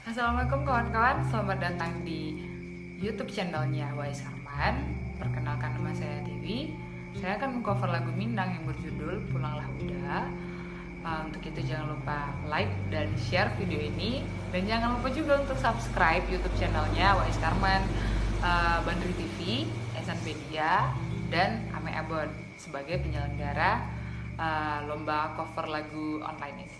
Assalamualaikum kawan-kawan, selamat datang di YouTube channelnya Wais Arman. Perkenalkan, nama saya Dewi. Saya akan mengcover lagu Minang yang berjudul Pulanglah Uda. Untuk itu jangan lupa like dan share video ini, dan jangan lupa juga untuk subscribe YouTube channelnya Wais Arman, Bandri TV, Esan Media, dan Ame Abon sebagai penyelenggara lomba cover lagu online ini.